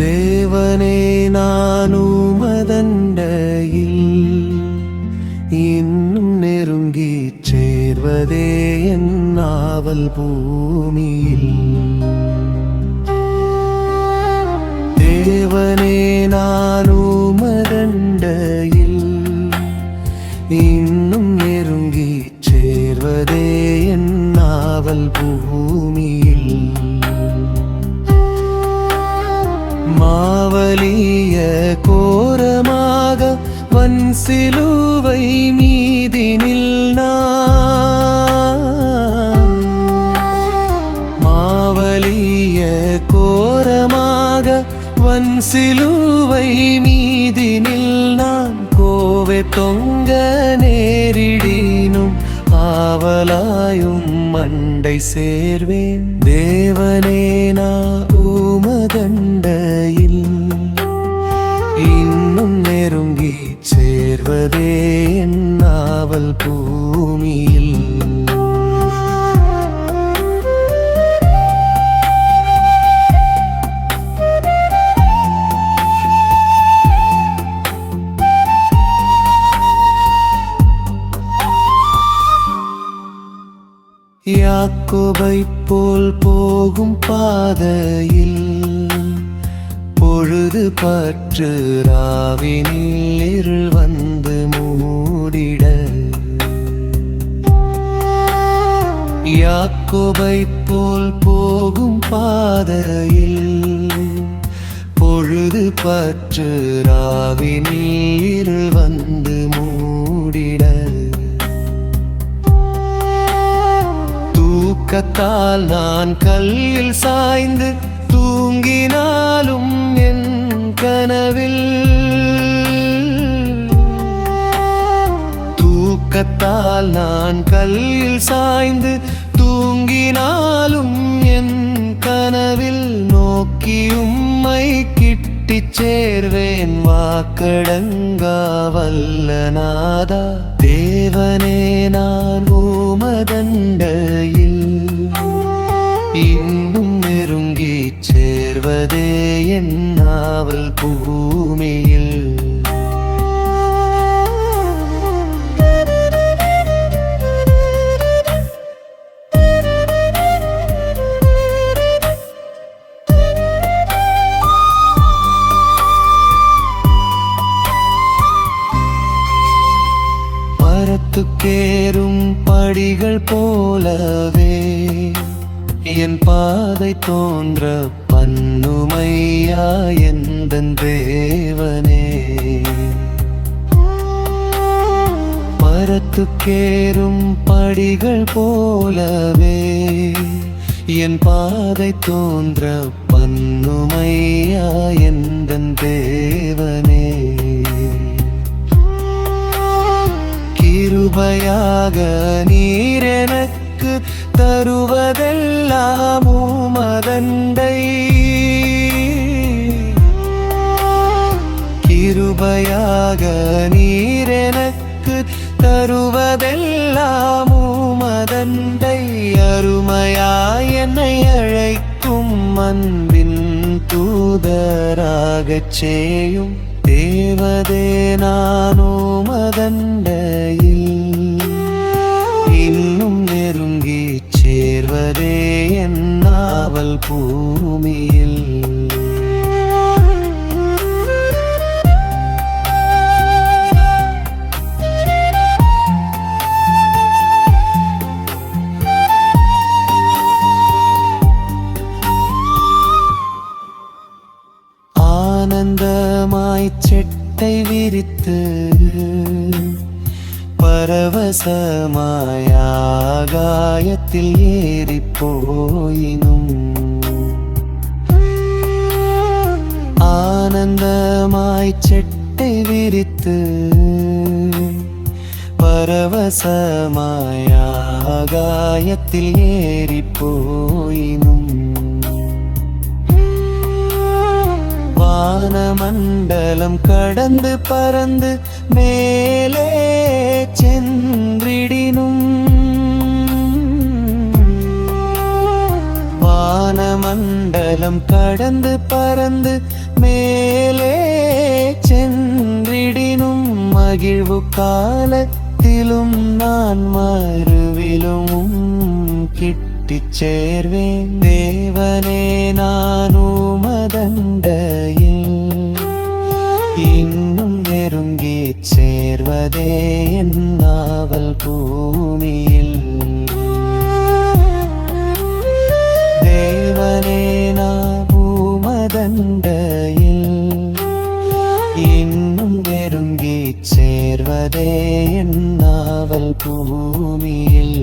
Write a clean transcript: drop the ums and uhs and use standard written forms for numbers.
தேவனே நானுமதண்டையில் இன்னும் நெருங்கி சேர்வதே என் நாவல் பூமியில். தேவனே நானுமதண்டையில் இன்னும் நெருங்கி சேர்வதே என் நாவல் பூமியில். மாவலிய கோரமாக வன் சிலுவை மீதினில் நான், மாவலிய கோரமாக வன் சிலுவை மீதினில் நான் கோவை தொங்க நேரிடினும் ஆவலாயும் மண்டை சேர்வேன். தேவனே நான் உமதண்டையில் இன்னும் நெருங்கி சேர்வதே என் நாவல் பூமியில். யாக்கோபைப் போல் போகும் பாதையில் பொழுது பற்று ராவினில் இருள் வந்து மூடிட, யாக்கோபைப் போல் போகும் பாதையில் பொழுது பற்று ராவினில் இருள் வந்து மூடிட, தூக்கத்தால் நான் கல்லில் சாய்ந்து தூங்கினாலும் என் கனவில், தூக்கத்தால் நான் கல்லில் சாய்ந்து தூங்கினாலும் என் கனவில் நோக்கி உம்மை கிட்டிச் சேர்வேன் வாக்கடங்கா வல்லநாதா. தேவனே நான் உமதண்டையில் இன்னும் நெருங்கி சேர்வதே என் நாவல் பூமியில். மரத்துக்கேறும் படிகள் போலவே என் பாதை தோன்ற பண்ணுமையா எந்தன் தேவனே. மரத்துக்கேறும் படிகள் போலவே என் பாதை தோன்ற பண்ணுமையா எந்தன் தேவனே. கிருபையாக நீர் எனக்கு தருவதெல்லாம் உமதண்டை, கிருபையாக நீர் எனக்கு தருவதெல்லாம் உமதண்டை. அருமையாய் என்னை அழைக்கும் அன்பின் தூதராகச் செய்யும் தேவதே நான் உமதண்டையில் இன்னும் நெருங்கி சேர்வதே என் நாவல் பூமியில். ஆனந்தமாய் செட்டை விரித்து பரவசமாய் ஆகாயத்தில் ஏறிப் போயினும், ஆனந்தமாய் செட்டை விரித்து பரவசமாய் ஆகாயத்தில் ஏறிப் போயினும், வானமண்டலம் கடந்து பறந்து மேலே சென்றிடினும், வானம மண்டலம் கடந்து பறந்து மேலே சென்றிடினும் மகிழ்வு காலத்திலும் நான் மறுவிலும் கிட்டிச் சேர்வேன் தேவனே நான் உமதண்டையில் இன்னும் நெருங்கிச் சேர்வதே என் நாவல் பூமியில் தேவனே நான் உமதண்டையில் இன்னும் நெருங்கிச் சேர்வதே என் நாவல் பூமியில்